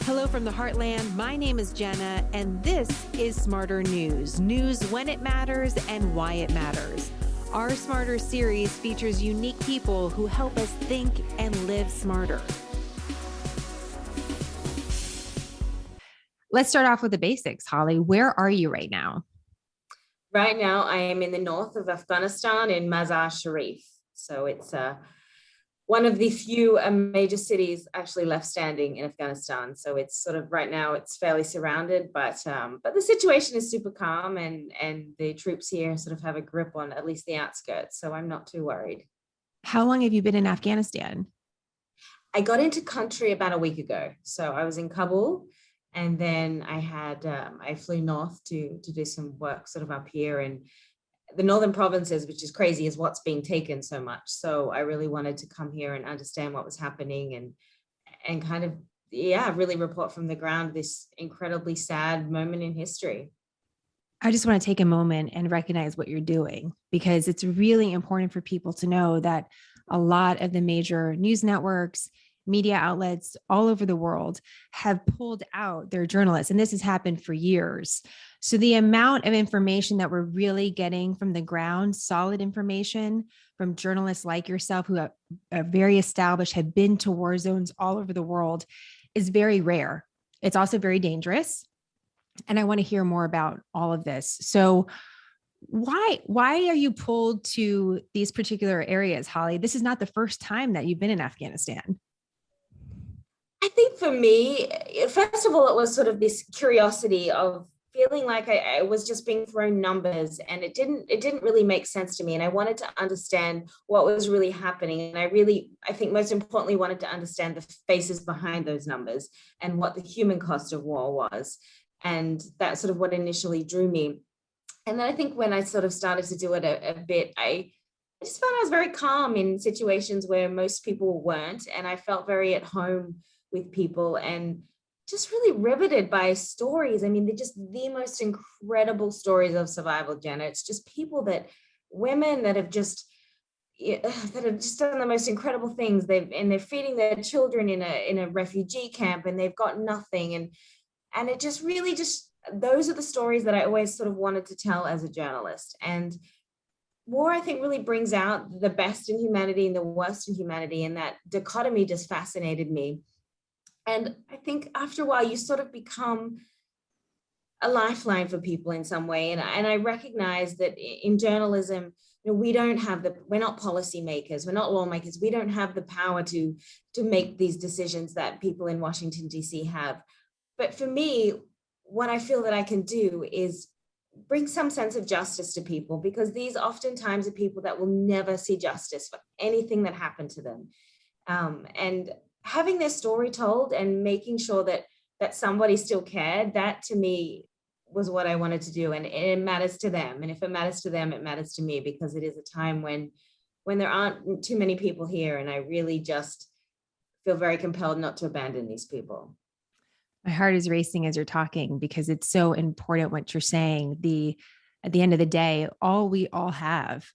Hello from the Heartland. My name is Jenna, and this is Smarter News. News when it matters and why it matters. Our Smarter series features unique people who help us think and live smarter. Let's start off with the basics, Holly. Where are you right now? Right now, I am in the north of Afghanistan in Mazar-i-Sharif. So it's one of the few major cities actually left standing in Afghanistan. So it's sort of right now it's fairly surrounded, but the situation is super calm, and the troops here sort of have a grip on at least the outskirts. So I'm not too worried. How long have you been in Afghanistan? I got into country about a week ago. So I was in Kabul, and then I flew north to do some work sort of up here, and the northern provinces, which is crazy, is what's being taken so much. So I really wanted to come here and understand what was happening, and kind of, really report from the ground this incredibly sad moment in history. I just want to take a moment and recognize what you're doing, because it's really important for people to know that a lot of the major news networks, media outlets all over the world have pulled out their journalists, and this has happened for years. So the amount of information that we're really getting from the ground, solid information from journalists like yourself who are very established, have been to war zones all over the world, is very rare. It's also very dangerous. And I want to hear more about all of this. So why are you pulled to these particular areas, Holly? This is not the first time that you've been in Afghanistan. I think for me, first of all, it was sort of this curiosity of feeling like I was just being thrown numbers, and it didn't really make sense to me. And I wanted to understand what was really happening. And I think most importantly, wanted to understand the faces behind those numbers and what the human cost of war was. And that's sort of what initially drew me. And then I think when I sort of started to do it a bit, I just found I was very calm in situations where most people weren't. And I felt very at home with people, and just really riveted by stories. I mean, they're just the most incredible stories of survival, Jenna. It's just women that have just done the most incredible things. They're feeding their children in a refugee camp, and they've got nothing. And it just really those are the stories that I always sort of wanted to tell as a journalist. And war, I think, really brings out the best in humanity and the worst in humanity. And that dichotomy just fascinated me. And I think after a while, you sort of become a lifeline for people in some way. And I recognize that in journalism, we're not policymakers, we're not lawmakers. We don't have the power to make these decisions that people in Washington, D.C. have. But for me, what I feel that I can do is bring some sense of justice to people, because these oftentimes are people that will never see justice for anything that happened to them. And having their story told and making sure that somebody still cared, that to me was what I wanted to do. And it matters to them. And if it matters to them, it matters to me, because it is a time when there aren't too many people here. And I really just feel very compelled not to abandon these people. My heart is racing as you're talking, because it's so important what you're saying. At the end of the day, all we all have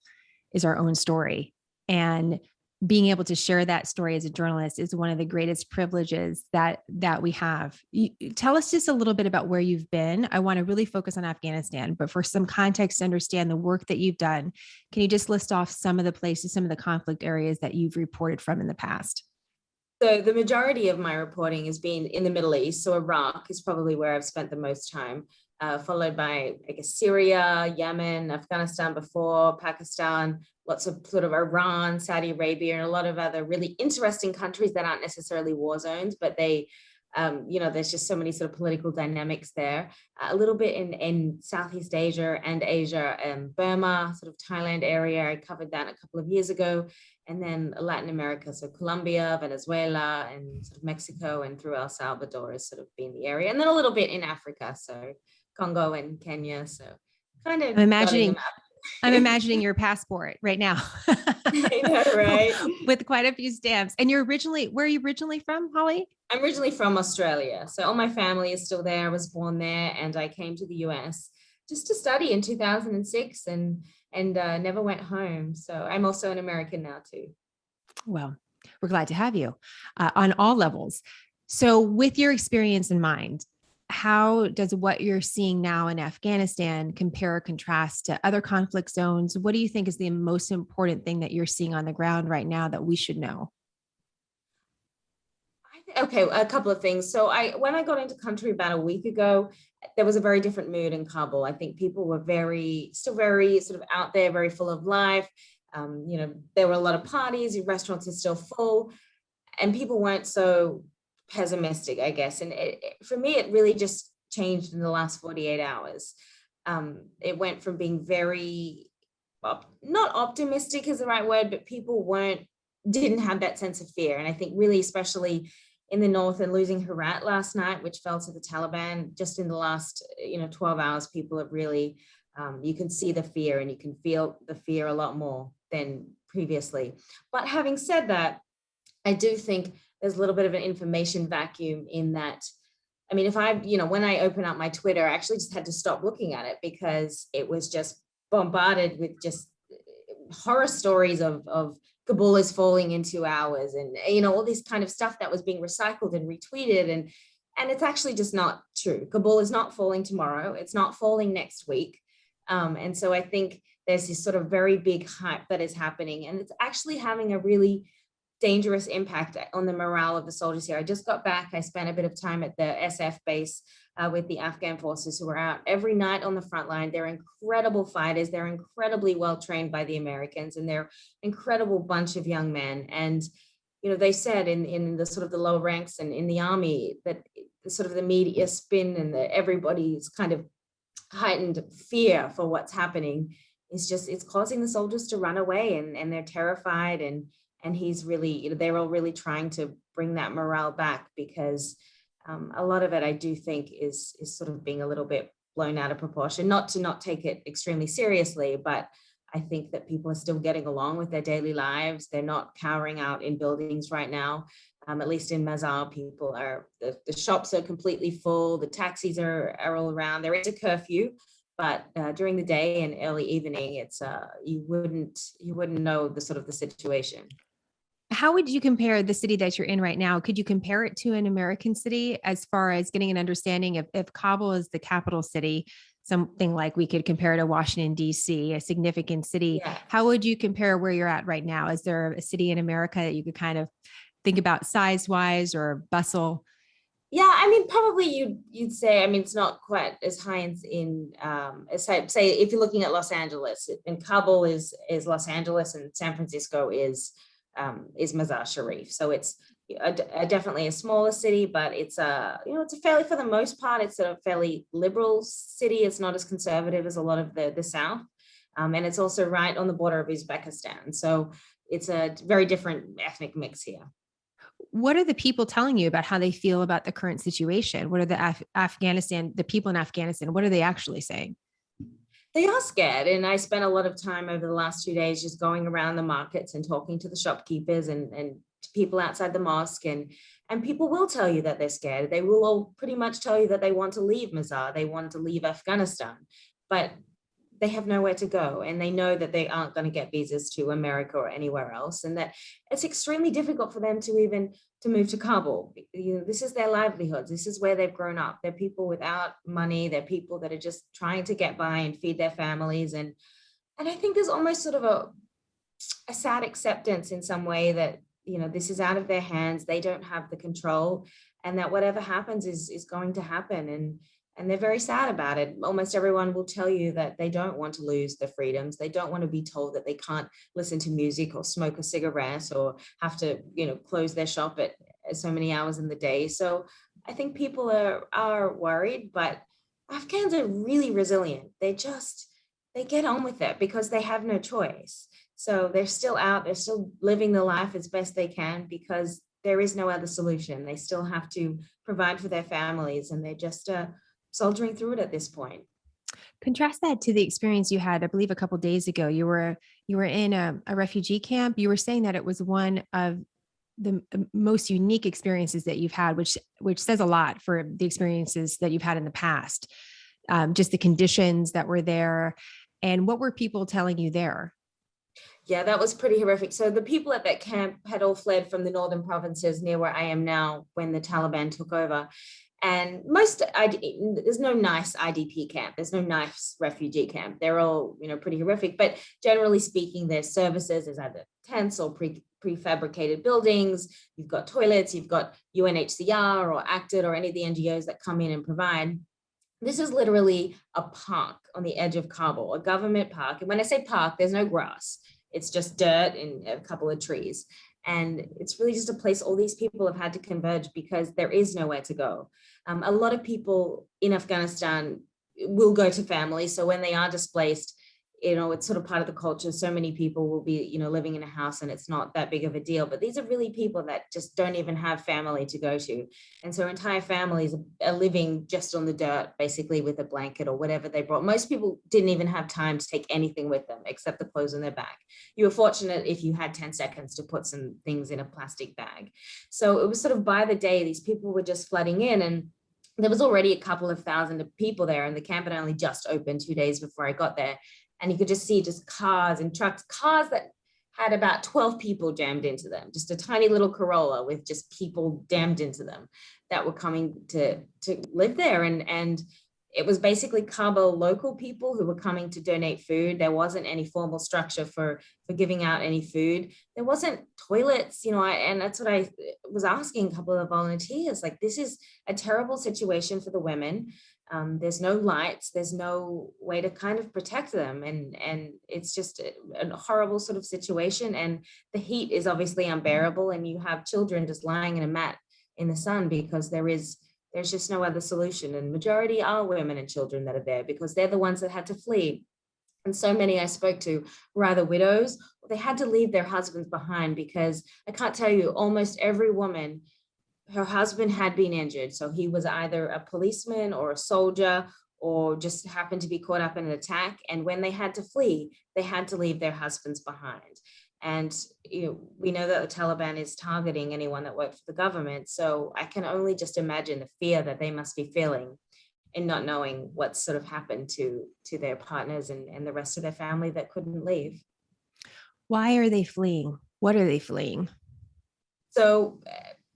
is our own story. And being able to share that story as a journalist is one of the greatest privileges that we have. Tell us just a little bit about where you've been. I want to really focus on Afghanistan, but for some context to understand the work that you've done, can you just list off some of the places, some of the conflict areas that you've reported from in the past? So the majority of my reporting has been in the Middle East. So Iraq is probably where I've spent the most time, followed by, I guess, Syria, Yemen, Afghanistan before, Pakistan, lots of sort of Iran, Saudi Arabia, and a lot of other really interesting countries that aren't necessarily war zones, but there's just so many sort of political dynamics there. A little bit in Southeast Asia and Asia, Burma, sort of Thailand area. I covered that a couple of years ago. And then Latin America, so Colombia, Venezuela, and sort of Mexico, and through El Salvador has sort of been the area. And then a little bit in Africa, so Congo and Kenya. So kind of I'm imagining your passport right now. I know, right? With quite a few stamps. And where are you originally from, Holly? I'm originally from Australia. So all my family is still there. I was born there, and I came to the US just to study in 2006 and never went home. So I'm also an American now too. Well, we're glad to have you on all levels. So, with your experience in mind, how does what you're seeing now in Afghanistan compare or contrast to other conflict zones? What do you think is the most important thing that you're seeing on the ground right now that we should know? Okay, a couple of things. So when I got into country about a week ago, there was a very different mood in Kabul. I think people were still very sort of out there, very full of life. There were a lot of parties, restaurants are still full, and people weren't so pessimistic, I guess. And for me, it really just changed in the last 48 hours. It went from being very, not optimistic is the right word, but people didn't have that sense of fear. And I think really, especially in the north, and losing Herat last night, which fell to the Taliban, just in the last 12 hours, people have really, you can see the fear and you can feel the fear a lot more than previously. But having said that, I do think there's a little bit of an information vacuum in that. I mean, when I open up my Twitter, I actually just had to stop looking at it because it was just bombarded with just horror stories of Kabul is falling in 2 hours, and all this kind of stuff that was being recycled and retweeted, and it's actually just not true. Kabul is not falling tomorrow. It's not falling next week, and so I think there's this sort of very big hype that is happening, and it's actually having a really dangerous impact on the morale of the soldiers here. I just got back. I spent a bit of time at the SF base with the Afghan forces who are out every night on the front line. They're incredible fighters. They're incredibly well trained by the Americans, and they're incredible bunch of young men. And they said in the sort of the lower ranks and in the army that the sort of the media spin and everybody's kind of heightened fear for what's happening it's causing the soldiers to run away, and they're terrified, and he's really, they're all really trying to bring that morale back, because a lot of it, I do think, is sort of being a little bit blown out of proportion. Not to not take it extremely seriously, but I think that people are still getting along with their daily lives. They're not cowering out in buildings right now. At least in Mazar, people the shops are completely full. The taxis are all around. There is a curfew, but during the day and early evening, it's you wouldn't know the sort of the situation. How would you compare the city that you're in right now? Could you compare it to an American city as far as getting an understanding of if Kabul is the capital city, something like we could compare to Washington, D.C., a significant city? Yeah. How would you compare where you're at right now? Is there a city in America that you could kind of think about size wise or bustle? Yeah, I mean, probably you'd say, I mean, it's not quite as high in as say if you're looking at Los Angeles, and Kabul is Los Angeles, and San Francisco is Mazar-i-Sharif. So it's definitely a smaller city, but it's it's a fairly, for the most part, it's a fairly liberal city. It's not as conservative as a lot of the South, and it's also right on the border of Uzbekistan. So it's a very different ethnic mix here. What are the people telling you about how they feel about the current situation? What are the people in Afghanistan, what are they actually saying? They are scared. And I spent a lot of time over the last 2 days just going around the markets and talking to the shopkeepers and to people outside the mosque. And people will tell you that they're scared. They will all pretty much tell you that they want to leave Mazar. They want to leave Afghanistan, but they have nowhere to go, and they know that they aren't going to get visas to America or anywhere else, and that it's extremely difficult for them to even to move to Kabul. This is their livelihoods. This is where they've grown up. They're people without money. They're people that are just trying to get by and feed their families, and I think there's almost sort of a sad acceptance in some way that this is out of their hands. They don't have the control, and that whatever happens is going to happen, and they're very sad about it. Almost everyone will tell you that they don't want to lose their freedoms. They don't want to be told that they can't listen to music or smoke a cigarette or have to, close their shop at so many hours in the day. So I think people are worried, but Afghans are really resilient. They get on with it because they have no choice. So they're still out, they're still living their life as best they can because there is no other solution. They still have to provide for their families, and they're just soldiering through it at this point. Contrast that to the experience you had, I believe, a couple of days ago. You were in a refugee camp. You were saying that it was one of the most unique experiences that you've had, which says a lot for the experiences that you've had in the past. Just the conditions that were there, and what were people telling you there? Yeah, that was pretty horrific. So the people at that camp had all fled from the northern provinces near where I am now when the Taliban took over. And there's no nice IDP camp. There's no nice refugee camp. They're all, pretty horrific. But generally speaking, there's services. There's either tents or prefabricated buildings. You've got toilets. You've got UNHCR or ACTED or any of the NGOs that come in and provide. This is literally a park on the edge of Kabul, a government park. And when I say park, there's no grass. It's just dirt and a couple of trees. And it's really just a place all these people have had to converge because there is nowhere to go. A lot of people in Afghanistan will go to family. So when they are displaced, it's sort of part of the culture. So many people will be, living in a house and it's not that big of a deal. But these are really people that just don't even have family to go to. And so entire families are living just on the dirt, basically with a blanket or whatever they brought. Most people didn't even have time to take anything with them except the clothes on their back. You were fortunate if you had 10 seconds to put some things in a plastic bag. So it was sort of by the day, these people were just flooding in, and there was already a couple of thousand people there, and the camp had only just opened 2 days before I got there. And you could just see just cars and trucks, cars that had about 12 people jammed into them, just a tiny little Corolla with just people jammed into them that were coming to live there. And it was basically Kabul local people who were coming to donate food. There wasn't any formal structure for giving out any food. There wasn't toilets, and that's what I was asking a couple of volunteers. Like, this is a terrible situation for the women. There's no lights, there's no way to kind of protect them. And it's just a horrible sort of situation. And the heat is obviously unbearable. And you have children just lying in a mat in the sun because there's just no other solution. And majority are women and children that are there because they're the ones that had to flee. And so many I spoke to were either widows or they had to leave their husbands behind, because I can't tell you, almost every woman, her husband had been injured. So he was either a policeman or a soldier or just happened to be caught up in an attack. And when they had to flee, they had to leave their husbands behind. And we know that the Taliban is targeting anyone that worked for the government. So I can only just imagine the fear that they must be feeling in not knowing what sort of happened to their partners and the rest of their family that couldn't leave. Why are they fleeing? What are they fleeing? So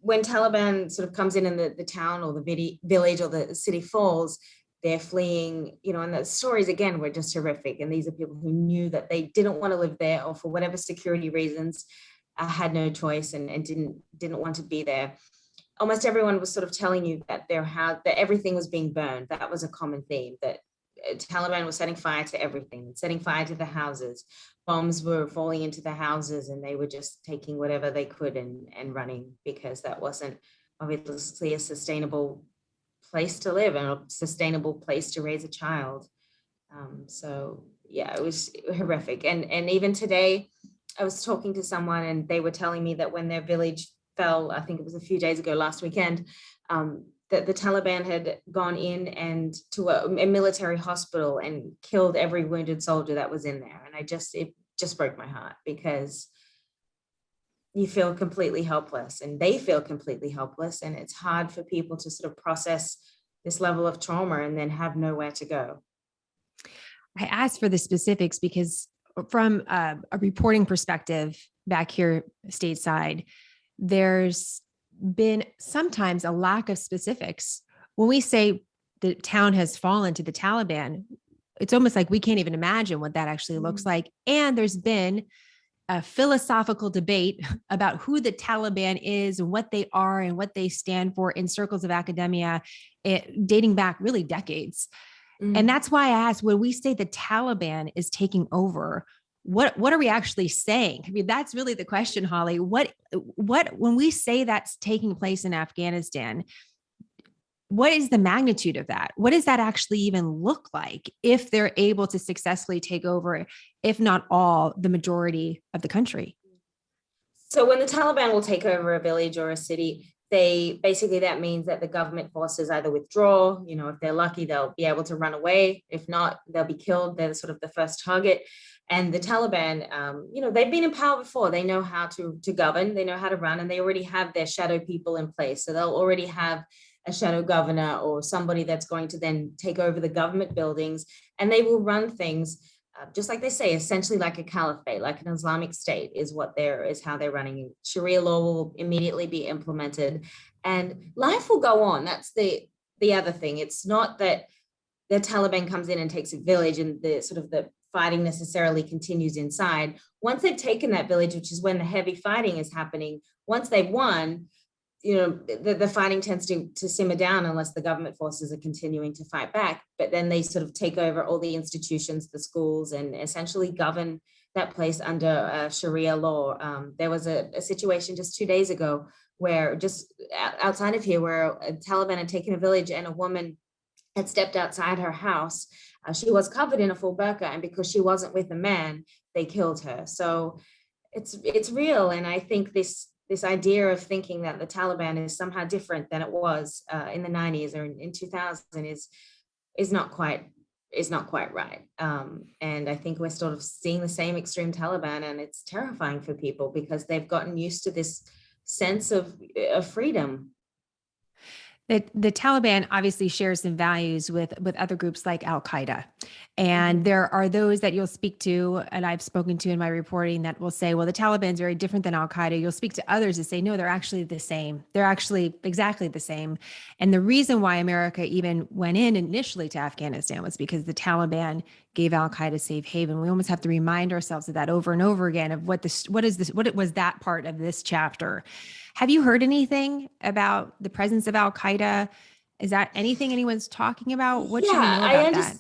when Taliban sort of comes in and the town or the village or the city falls, they're fleeing, and the stories again were just horrific. And these are people who knew that they didn't want to live there, or for whatever security reasons, had no choice and didn't want to be there. Almost everyone was sort of telling you that their house, that everything was being burned. That was a common theme, that Taliban was setting fire to everything, setting fire to the houses. Bombs were falling into the houses, and they were just taking whatever they could and running, because that wasn't obviously a sustainable place to live and a sustainable place to raise a child. So yeah, it was horrific. And even today, I was talking to someone and they were telling me that when their village fell, I think it was a few days ago, last weekend, that the Taliban had gone in and to a military hospital and killed every wounded soldier that was in there. And it just broke my heart, because you feel completely helpless and they feel completely helpless. And it's hard for people to sort of process this level of trauma and then have nowhere to go. I asked for the specifics because from a reporting perspective back here stateside, there's been sometimes a lack of specifics. When we say the town has fallen to the Taliban, it's almost like we can't even imagine what that actually looks like. And there's been a philosophical debate about who the Taliban is and what they are and what they stand for in circles of academia, dating back really decades. Mm-hmm. And that's why I asked, when we say the Taliban is taking over, what are we actually saying? I mean, that's really the question, Hollie. What when we say that's taking place in Afghanistan, what is the magnitude of that? What does that actually even look like if they're able to successfully take over, if not all, the majority of the country? So when the Taliban will take over a village or a city, that means that the government forces either withdraw, if they're lucky, they'll be able to run away. If not, they'll be killed. They're sort of the first target. And the Taliban, they've been in power before. They know how to govern, they know how to run, and they already have their shadow people in place. So they'll already have a shadow governor or somebody that's going to then take over the government buildings, and they will run things just like they say, essentially like a caliphate, like an Islamic state is how they're running. Sharia law will immediately be implemented and life will go on. That's the other thing. It's not that the Taliban comes in and takes a village and the fighting necessarily continues inside. Once they've taken that village, which is when the heavy fighting is happening, once they've won, the fighting tends to simmer down unless the government forces are continuing to fight back. But then they sort of take over all the institutions, the schools, and essentially govern that place under Sharia law. There was a situation just 2 days ago where just outside of here, where a Taliban had taken a village and a woman had stepped outside her house. She was covered in a full burqa, and because she wasn't with a man, they killed her. So it's real, and I think this idea of thinking that the Taliban is somehow different than it was in the 90s or in 2000 is not quite right. And I think we're sort of seeing the same extreme Taliban, and it's terrifying for people because they've gotten used to this sense of freedom. The Taliban obviously shares some values with other groups like Al-Qaeda. And there are those that you'll speak to, and I've spoken to in my reporting, that will say, well, the Taliban is very different than Al-Qaeda. You'll speak to others that say, no, they're actually the same. They're actually exactly the same. And the reason why America even went in initially to Afghanistan was because the Taliban gave Al-Qaeda safe haven. We almost have to remind ourselves of that over and over again, of what it was, that part of this chapter. Have you heard anything about the presence of Al-Qaeda? Is that anything anyone's talking about? What should we know about that?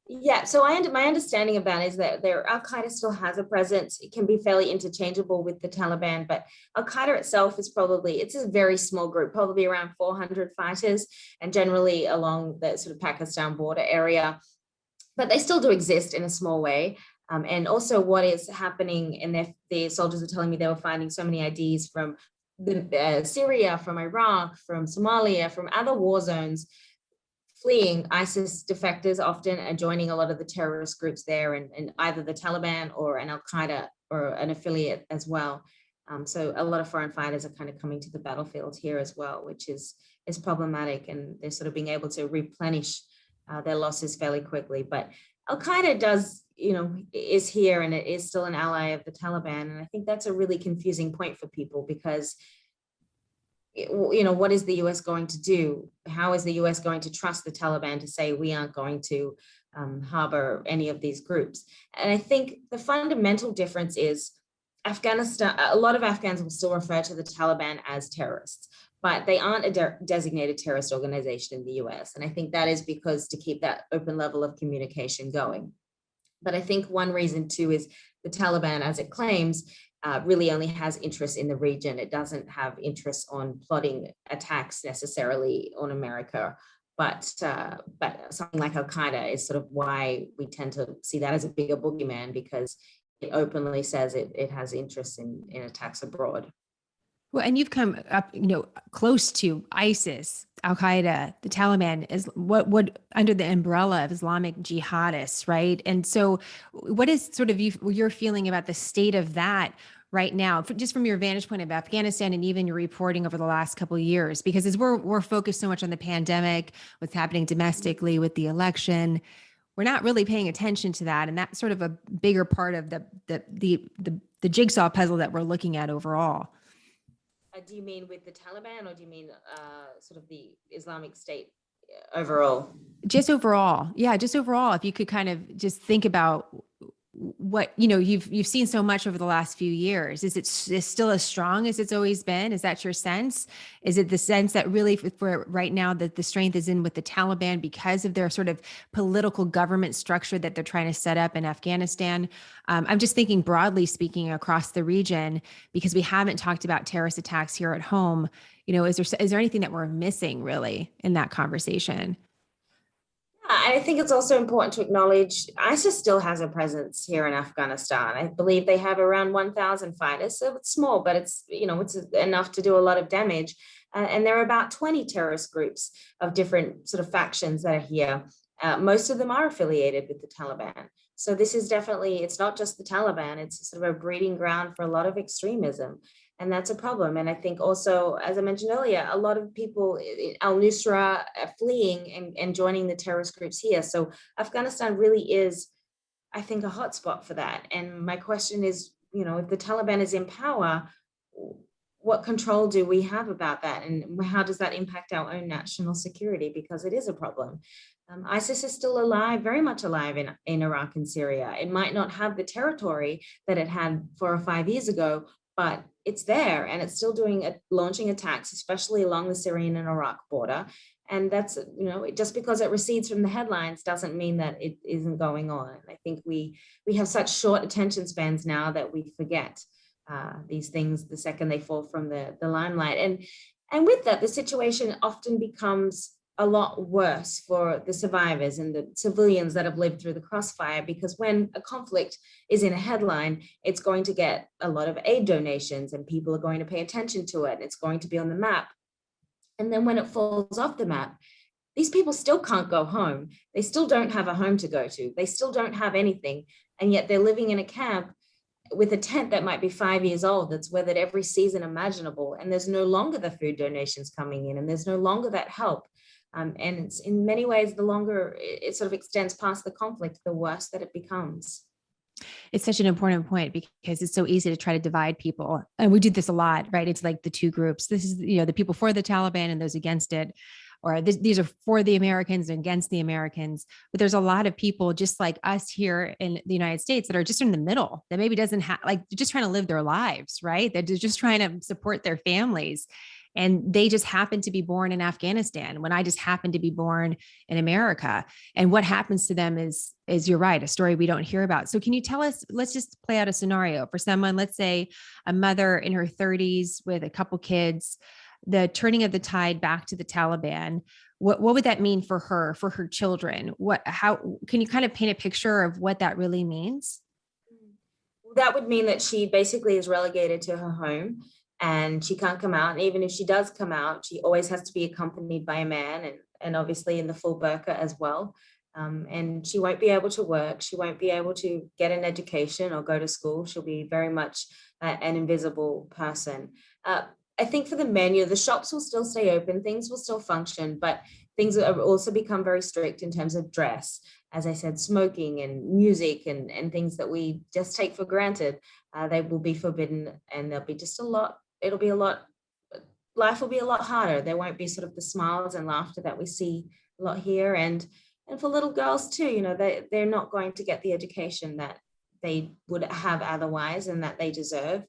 Yeah, so my understanding of that is that Al-Qaeda still has a presence. It can be fairly interchangeable with the Taliban, but Al-Qaeda itself it's a very small group, probably around 400 fighters, and generally along the sort of Pakistan border area. But they still do exist in a small way. And also what is happening, and the soldiers are telling me they were finding so many IDs from Syria, from Iraq, from Somalia, from other war zones, fleeing ISIS defectors often are joining a lot of the terrorist groups there, and either the Taliban or an Al-Qaeda or an affiliate as well. So a lot of foreign fighters are kind of coming to the battlefield here as well, which is problematic, and they're sort of being able to replenish their losses fairly quickly. But Al-Qaeda is here, and it is still an ally of the Taliban. And I think that's a really confusing point for people because, what is the US going to do? How is the US going to trust the Taliban to say we aren't going to harbor any of these groups? And I think the fundamental difference is Afghanistan, a lot of Afghans will still refer to the Taliban as terrorists, but they aren't a designated terrorist organization in the US. And I think that is because to keep that open level of communication going. But I think one reason too is the Taliban, as it claims, really only has interest in the region. It doesn't have interest on plotting attacks necessarily on America. But something like Al-Qaeda is sort of why we tend to see that as a bigger boogeyman, because it openly says it has interest in attacks abroad. Well, and you've come up, close to ISIS, Al-Qaeda, the Taliban is what under the umbrella of Islamic jihadists, right? And so what is sort of your feeling about the state of that right now, just from your vantage point of Afghanistan and even your reporting over the last couple of years? Because as we're focused so much on the pandemic, what's happening domestically with the election, we're not really paying attention to that. And that's sort of a bigger part of the jigsaw puzzle that we're looking at overall. Do you mean with the Taliban, or do you mean sort of the Islamic State overall? Just overall. Yeah, just overall. If you could kind of just think about what, you've seen so much over the last few years. Is it still as strong as it's always been? Is that your sense? Is it the sense that really for right now that the strength is in with the Taliban because of their sort of political government structure that they're trying to set up in Afghanistan? I'm just thinking broadly speaking across the region, because we haven't talked about terrorist attacks here at home. Is there anything that we're missing really in that conversation? I think it's also important to acknowledge ISIS still has a presence here in Afghanistan. I believe they have around 1,000 fighters, so it's small, but it's enough to do a lot of damage. And there are about 20 terrorist groups of different sort of factions that are here. Most of them are affiliated with the Taliban. So this is definitely, it's not just the Taliban, it's sort of a breeding ground for a lot of extremism. And that's a problem. And I think also, as I mentioned earlier, a lot of people, al-Nusra, are fleeing and joining the terrorist groups here. So Afghanistan really is I think, a hotspot for that. And my question is, if the Taliban is in power, what control do we have about that? And how does that impact our own national security? Because it is a problem. ISIS is still alive, very much alive in Iraq and Syria. It might not have the territory that it had 4 or 5 years ago, but it's there, and it's still launching attacks, especially along the Syrian and Iraq border. And that's, just because it recedes from the headlines doesn't mean that it isn't going on. I think we have such short attention spans now that we forget these things the second they fall from the limelight. And with that, the situation often becomes a lot worse for the survivors and the civilians that have lived through the crossfire, because when a conflict is in a headline, it's going to get a lot of aid donations and people are going to pay attention to it. It's going to be on the map. And then when it falls off the map, these people still can't go home. They still don't have a home to go to. They still don't have anything. And yet they're living in a camp with a tent that might be 5 years old, that's weathered every season imaginable. And there's no longer the food donations coming in, and there's no longer that help. And it's, in many ways, the longer it sort of extends past the conflict, the worse that it becomes. It's such an important point, because it's so easy to try to divide people. And we do this a lot, right? It's like the two groups. This is, the people for the Taliban and those against it, or these are for the Americans and against the Americans. But there's a lot of people just like us here in the United States that are just in the middle, that maybe doesn't have, like, they're just trying to live their lives, right? They're just trying to support their families. And they just happen to be born in Afghanistan when I just happened to be born in America. And what happens to them is you're right, a story we don't hear about. So can you tell us, let's just play out a scenario for someone, let's say a mother in her 30s with a couple kids, the turning of the tide back to the Taliban. What would that mean for her children? How can you kind of paint a picture of what that really means? That would mean that she basically is relegated to her home, and she can't come out. And even if she does come out, she always has to be accompanied by a man, and obviously in the full burqa as well. And she won't be able to work. She won't be able to get an education or go to school. She'll be very much an invisible person. I think for the men, the shops will still stay open, things will still function, but things have also become very strict in terms of dress. As I said, smoking and music and things that we just take for granted, they will be forbidden, and there'll be just life will be a lot harder. There won't be sort of the smiles and laughter that we see a lot here. And for little girls too, they're not going to get the education that they would have otherwise and that they deserve.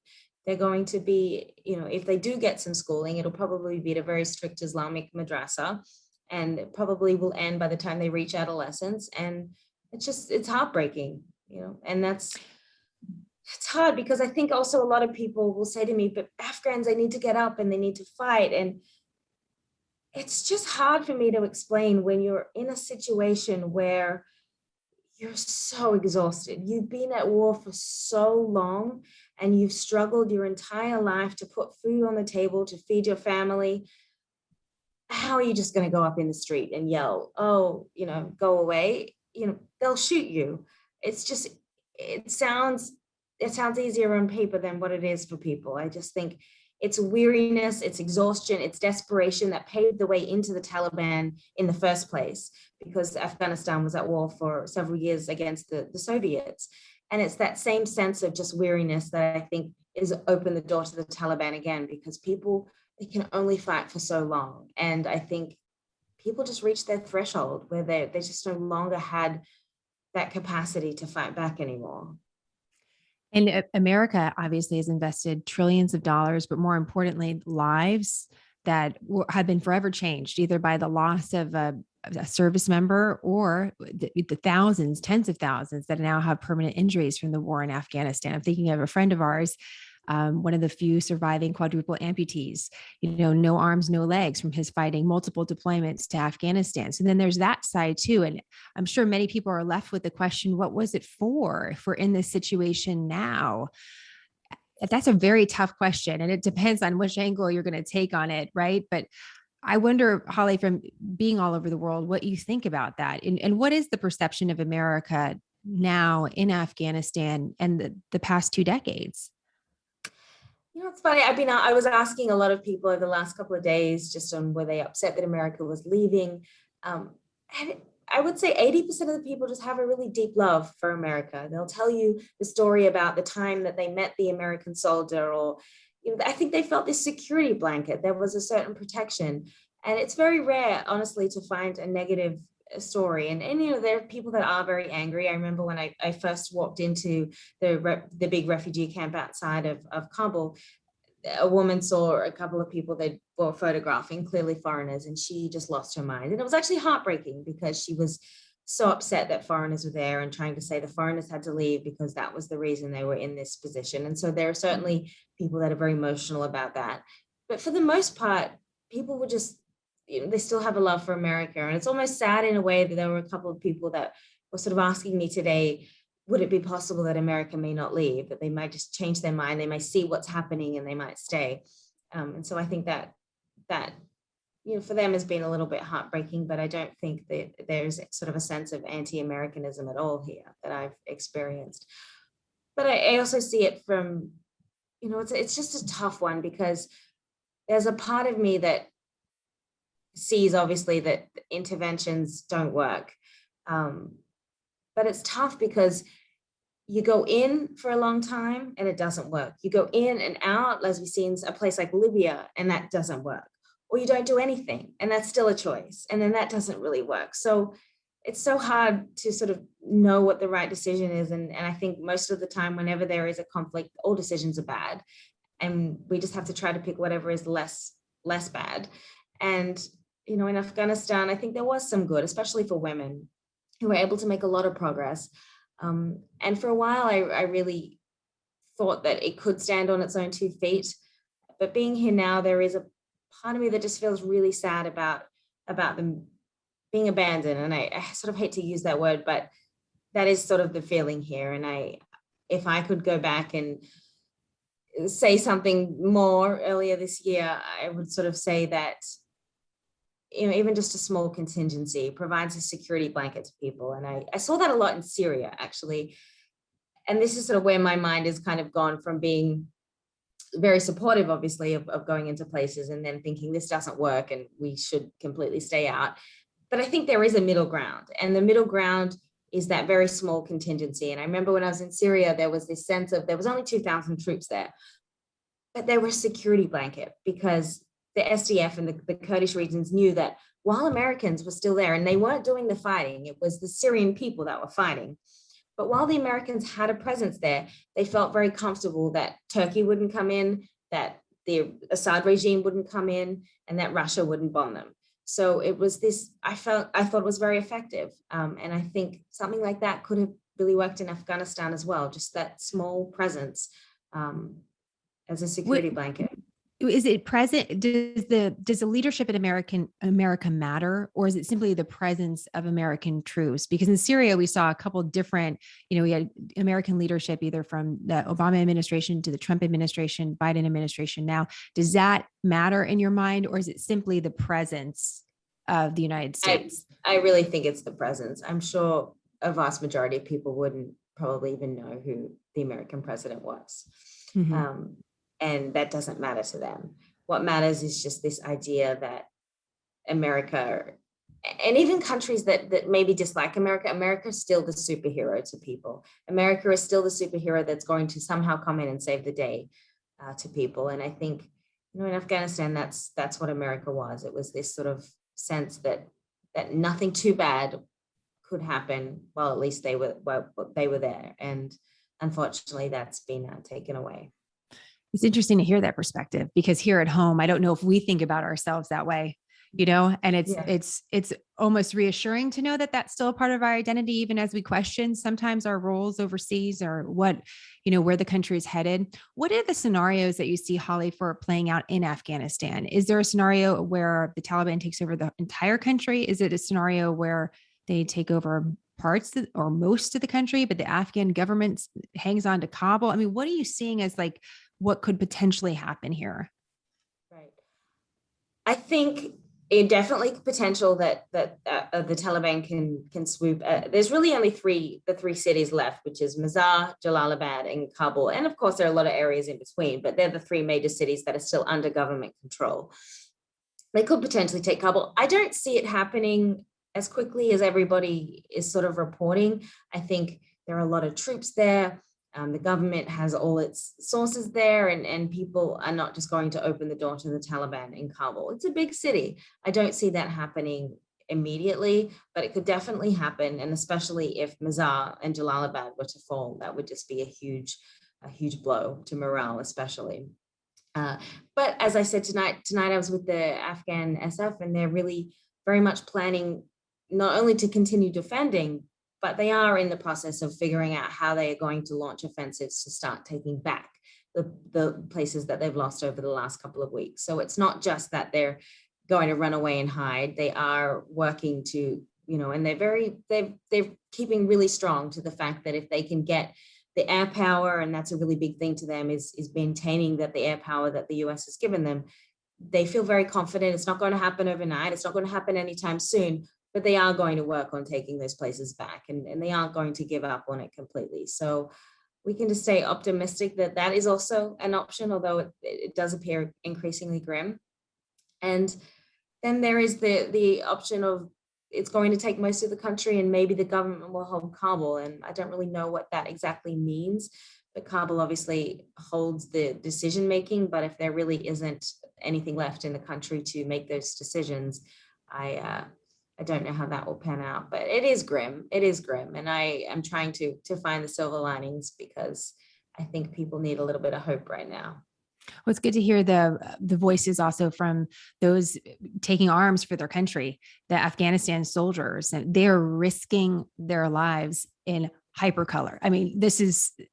They're going to be, if they do get some schooling, it'll probably be at a very strict Islamic madrasa, and it probably will end by the time they reach adolescence. And it's heartbreaking, and it's hard, because I think also a lot of people will say to me, but Afghans, they need to get up and they need to fight. And it's just hard for me to explain when you're in a situation where you're so exhausted. You've been at war for so long, and you've struggled your entire life to put food on the table, to feed your family. How are you just going to go up in the street and yell, oh, go away? They'll shoot you. It sounds easier on paper than what it is for people. I just think it's weariness, it's exhaustion, it's desperation that paved the way into the Taliban in the first place, because Afghanistan was at war for several years against the Soviets. And it's that same sense of just weariness that I think is opened the door to the Taliban again, because people, they can only fight for so long. And I think people just reached their threshold where they just no longer had that capacity to fight back anymore. And America obviously has invested trillions of dollars, but more importantly, lives that have been forever changed, either by the loss of a service member or the thousands, tens of thousands that now have permanent injuries from the war in Afghanistan. I'm thinking of a friend of ours, one of the few surviving quadruple amputees, no arms, no legs from his fighting multiple deployments to Afghanistan. So then there's that side too. And I'm sure many people are left with the question, what was it for if we're in this situation now? That's a very tough question. And it depends on which angle you're going to take on it, right? But I wonder, Hollie, from being all over the world, what you think about that. And what is the perception of America now in Afghanistan and the past 2 decades? It's funny. I was asking a lot of people over the last couple of days just on were they upset that America was leaving. And I would say 80% of the people just have a really deep love for America. They'll tell you the story about the time that they met the American soldier, or I think they felt this security blanket. There was a certain protection. And it's very rare, honestly, to find a negative story. And there are people that are very angry. I remember when I first walked into the big refugee camp outside of Kabul, a woman saw a couple of people they were photographing, clearly foreigners, and she just lost her mind. And it was actually heartbreaking because she was so upset that foreigners were there and trying to say the foreigners had to leave because that was the reason they were in this position. And so there are certainly people that are very emotional about that. But for the most part, people were just, they still have a love for America. And it's almost sad in a way that there were a couple of people that were sort of asking me today, would it be possible that America may not leave, that they might just change their mind, they might see what's happening and they might stay. And so I think that for them has been a little bit heartbreaking, but I don't think that there's sort of a sense of anti-Americanism at all here that I've experienced. But I also see it from, it's just a tough one, because there's a part of me that sees obviously that interventions don't work. But it's tough because you go in for a long time and it doesn't work. You go in and out, as we've seen a place like Libya, and that doesn't work. Or you don't do anything and that's still a choice. And then that doesn't really work. So it's so hard to sort of know what the right decision is. And I think most of the time, whenever there is a conflict, all decisions are bad. And we just have to try to pick whatever is less bad. And, in Afghanistan, I think there was some good, especially for women, who were able to make a lot of progress. And for a while, I really thought that it could stand on its own 2 feet. But being here now, there is a part of me that just feels really sad about them being abandoned. And I sort of hate to use that word, but that is sort of the feeling here. And if I could go back and say something more earlier this year, I would sort of say that even just a small contingency provides a security blanket to people. And I saw that a lot in Syria, actually. And this is sort of where my mind has kind of gone from being very supportive, obviously, of going into places and then thinking this doesn't work and we should completely stay out. But I think there is a middle ground, and the middle ground is that very small contingency. And I remember when I was in Syria, there was this sense of there was only 2,000 troops there, but they were a security blanket because the SDF and the Kurdish regions knew that while Americans were still there and they weren't doing the fighting, it was the Syrian people that were fighting. But while the Americans had a presence there, they felt very comfortable that Turkey wouldn't come in, that the Assad regime wouldn't come in, and that Russia wouldn't bomb them. So it was this, I thought it was very effective. And I think something like that could have really worked in Afghanistan as well, just that small presence as a security blanket. Is it present? Does the leadership in America matter, or is it simply the presence of American troops? Because in Syria, we saw a couple of different, we had American leadership either from the Obama administration to the Trump administration, Biden administration. Now, does that matter in your mind, or is it simply the presence of the United States? I really think it's the presence. I'm sure a vast majority of people wouldn't probably even know who the American president was. Mm-hmm. And that doesn't matter to them. What matters is just this idea that America, and even countries that maybe dislike America, America is still the superhero to people. America is still the superhero that's going to somehow come in and save the day to people. And I think, in Afghanistan, that's what America was. It was this sort of sense that nothing too bad could happen. Well, at least they were there. And unfortunately, that's been taken away. It's interesting to hear that perspective, because here at home, I don't know if we think about ourselves that way, and it's almost reassuring to know that that's still a part of our identity, even as we question sometimes our roles overseas or what, where the country is headed. What are the scenarios that you see, Hollie, for playing out in Afghanistan? Is there a scenario where the Taliban takes over the entire country? Is it a scenario where they take over parts or most of the country, but the Afghan government hangs on to Kabul? I mean, what are you seeing as what could potentially happen here? Right. I think it definitely potential that the Taliban can swoop. There's really only the three cities left, which is Mazar, Jalalabad, and Kabul. And of course, there are a lot of areas in between, but they're the 3 major cities that are still under government control. They could potentially take Kabul. I don't see it happening as quickly as everybody is sort of reporting. I think there are a lot of troops there. The government has all its sources there, and people are not just going to open the door to the Taliban in Kabul. It's a big city. I don't see that happening immediately, but it could definitely happen. And especially if Mazar and Jalalabad were to fall, that would just be a huge blow to morale, especially. But as I said, tonight I was with the Afghan SF, and they're really very much planning not only to continue defending, but they are in the process of figuring out how they are going to launch offensives to start taking back the places that they've lost over the last couple of weeks. So it's not just that they're going to run away and hide. They are working to, and they're keeping really strong to the fact that if they can get the air power, and that's a really big thing to them, is maintaining that the air power that the US has given them, they feel very confident. It's not going to happen overnight. It's not going to happen anytime soon, but they are going to work on taking those places back, and they aren't going to give up on it completely. So we can just stay optimistic that that is also an option, although it does appear increasingly grim. And then there is the option of it's going to take most of the country, and maybe the government will hold Kabul. And I don't really know what that exactly means, but Kabul obviously holds the decision making. But if there really isn't anything left in the country to make those decisions, I don't know how that will pan out. But it is grim. It is grim, and I am trying to find the silver linings, because I think people need a little bit of hope right now. Well, it's good to hear the voices also from those taking arms for their country, the Afghanistan soldiers, and they're risking their lives in hypercolor. I mean,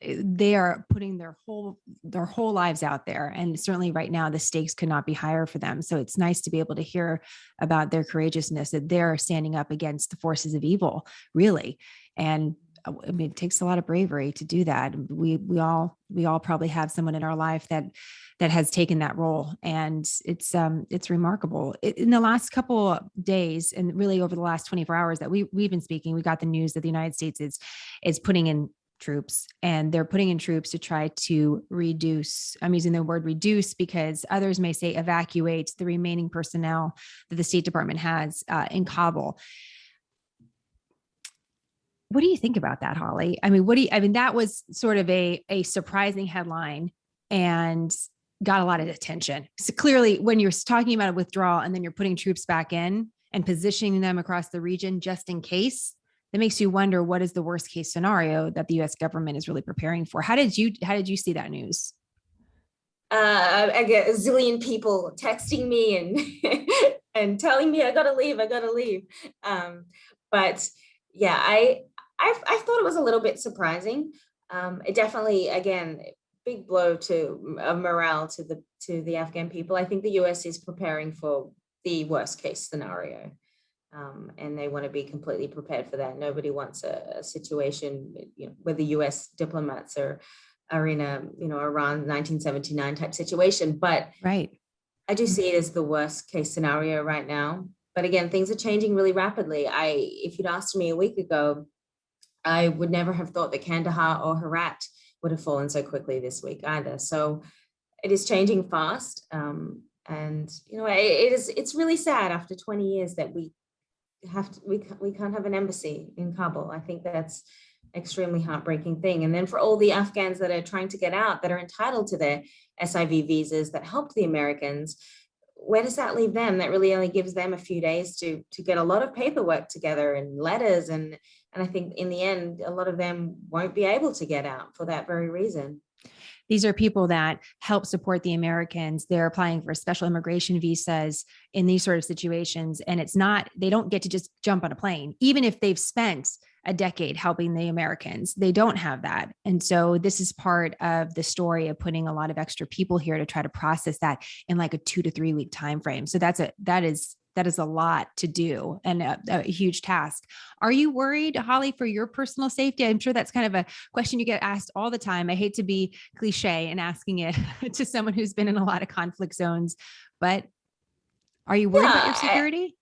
they are putting their whole lives out there. And certainly right now, the stakes could not be higher for them. So it's nice to be able to hear about their courageousness, that they're standing up against the forces of evil, really. And I mean, it takes a lot of bravery to do that. We all probably have someone in our life that has taken that role, and it's remarkable. In the last couple of days, and really over the last 24 hours that we've been speaking, we got the news that the United States is putting in troops, and they're putting in troops to try to reduce. I'm using the word reduce because others may say evacuate the remaining personnel that the State Department has in Kabul. What do you think about that, Hollie? I mean, that was sort of a surprising headline and got a lot of attention. So clearly, when you're talking about a withdrawal and then you're putting troops back in and positioning them across the region just in case, that makes you wonder, what is the worst case scenario that the US government is really preparing for? How did you see that news? I get a zillion people texting me and and telling me I gotta leave. But yeah, I thought it was a little bit surprising. It definitely, again, big blow to morale to the Afghan people. I think the US is preparing for the worst case scenario, and they want to be completely prepared for that. Nobody wants a situation, where the US diplomats are in a Iran 1979 type situation. But Right. I do see it as the worst case scenario right now. But again, things are changing really rapidly. If you'd asked me a week ago, I would never have thought that Kandahar or Herat would have fallen so quickly this week either. So it is changing fast. And it's really sad after 20 years that we can't have an embassy in Kabul. I think that's extremely heartbreaking thing. And then for all the Afghans that are trying to get out, that are entitled to their SIV visas that helped the Americans, where does that leave them? That really only gives them a few days to get a lot of paperwork together and letters. And I think in the end, a lot of them won't be able to get out for that very reason. These are people that help support the Americans. They're applying for special immigration visas in these sort of situations. And they don't get to just jump on a plane, even if they've spent a decade helping the Americans. They don't have that. And so this is part of the story of putting a lot of extra people here to try to process that in like a 2 to 3 week time frame. So that is a lot to do, and a huge task. Are you worried, Hollie, for your personal safety? I'm sure that's kind of a question you get asked all the time. I hate to be cliche in asking it to someone who's been in a lot of conflict zones, but are you worried about your security?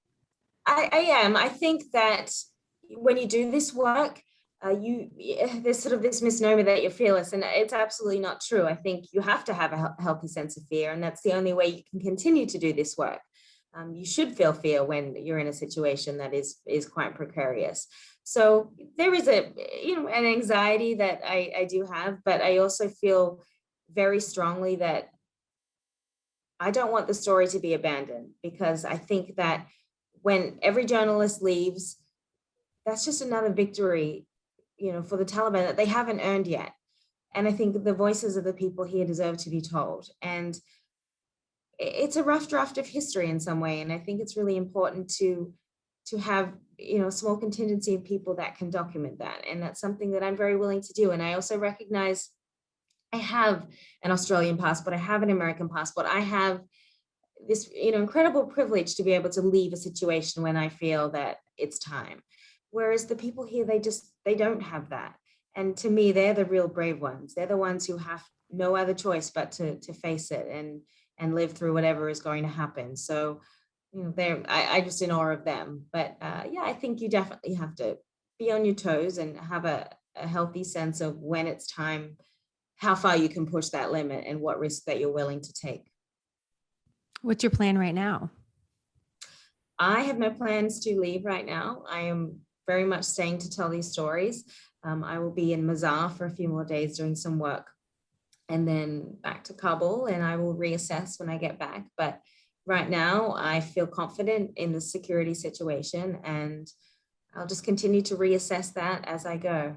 I am. I think that when you do this work, there's sort of this misnomer that you're fearless, and it's absolutely not true. I think you have to have a healthy sense of fear, and that's the only way you can continue to do this work. You should feel fear when you're in a situation that is quite precarious. So there is an anxiety that I do have, but I also feel very strongly that I don't want the story to be abandoned, because I think that when every journalist leaves, that's just another victory, for the Taliban that they haven't earned yet. And I think the voices of the people here deserve to be told. And it's a rough draft of history in some way. And I think it's really important to have, a small contingency of people that can document that. And that's something that I'm very willing to do. And I also recognize I have an Australian passport, I have an American passport, I have this, incredible privilege to be able to leave a situation when I feel that it's time. Whereas the people here, they don't have that. And to me, they're the real brave ones. They're the ones who have no other choice but to face it and live through whatever is going to happen. So, I just in awe of them. But yeah, I think you definitely have to be on your toes and have a healthy sense of when it's time, how far you can push that limit, and what risk that you're willing to take. What's your plan right now? I have no plans to leave right now. I am very much staying to tell these stories. I will be in Mazar for a few more days doing some work, and then back to Kabul, and I will reassess when I get back. But right now, I feel confident in the security situation, and I'll just continue to reassess that as I go.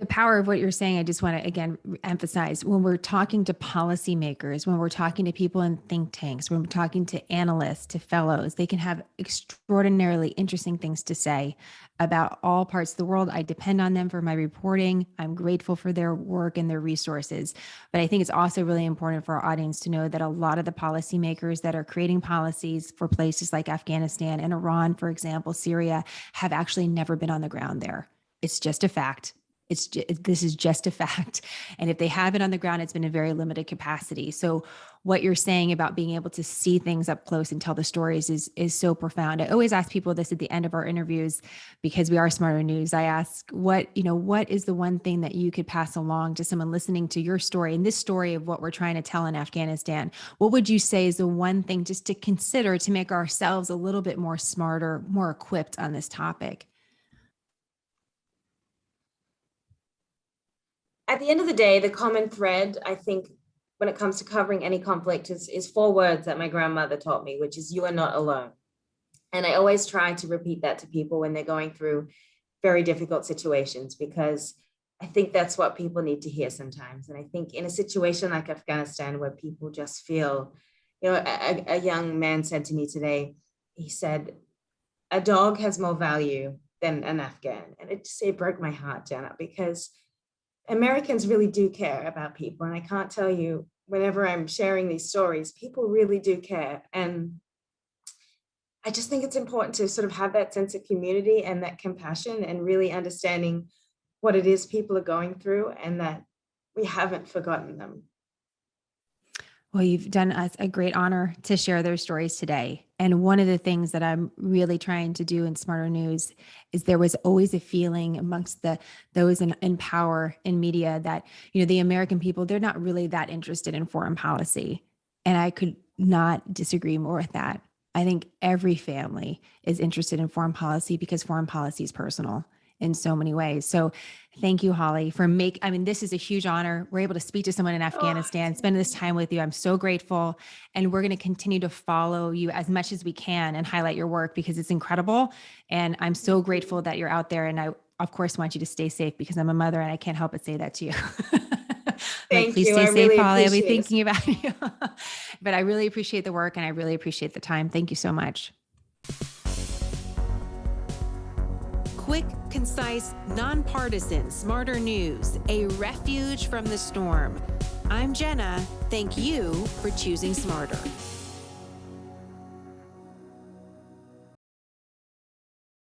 The power of what you're saying, I just want to again emphasize, when we're talking to policymakers, when we're talking to people in think tanks, when we're talking to analysts, to fellows, they can have extraordinarily interesting things to say about all parts of the world. I depend on them for my reporting. I'm grateful for their work and their resources. But I think it's also really important for our audience to know that a lot of the policymakers that are creating policies for places like Afghanistan and Iran, for example, Syria, have actually never been on the ground there. It's just a fact. This is just a fact. And if they have it on the ground, it's been a very limited capacity. So what you're saying about being able to see things up close and tell the stories is so profound. I always ask people this at the end of our interviews, because we are Smarter News. I ask what is the one thing that you could pass along to someone listening to your story and this story of what we're trying to tell in Afghanistan? What would you say is the one thing just to consider to make ourselves a little bit more smarter, more equipped on this topic? At the end of the day, the common thread, I think, when it comes to covering any conflict is 4 words that my grandmother taught me, which is, "You are not alone." And I always try to repeat that to people when they're going through very difficult situations, because I think that's what people need to hear sometimes. And I think in a situation like Afghanistan, where people just feel, a young man said to me today, he said, "A dog has more value than an Afghan." And it broke my heart, Jenna, because Americans really do care about people. And I can't tell you, whenever I'm sharing these stories, people really do care. And I just think it's important to sort of have that sense of community and that compassion, and really understanding what it is people are going through, and that we haven't forgotten them. Well, you've done us a great honor to share their stories today. And one of the things that I'm really trying to do in Smarter News is, there was always a feeling amongst those in power in media that, the American people, they're not really that interested in foreign policy. And I could not disagree more with that. I think every family is interested in foreign policy, because foreign policy is personal in so many ways. So thank you, Hollie, this is a huge honor. We're able to speak to someone in Afghanistan, spend this time with you. I'm so grateful. And we're going to continue to follow you as much as we can and highlight your work, because it's incredible. And I'm so grateful that you're out there. And I, of course, want you to stay safe, because I'm a mother and I can't help but say that to you. Thank please you. stay I safe, really Hollie. I'll be appreciate it. thinking about you. But I really appreciate the work, and I really appreciate the time. Thank you so much. Quick, concise, nonpartisan, Smarter News, a refuge from the storm. I'm Jenna. Thank you for choosing Smarter.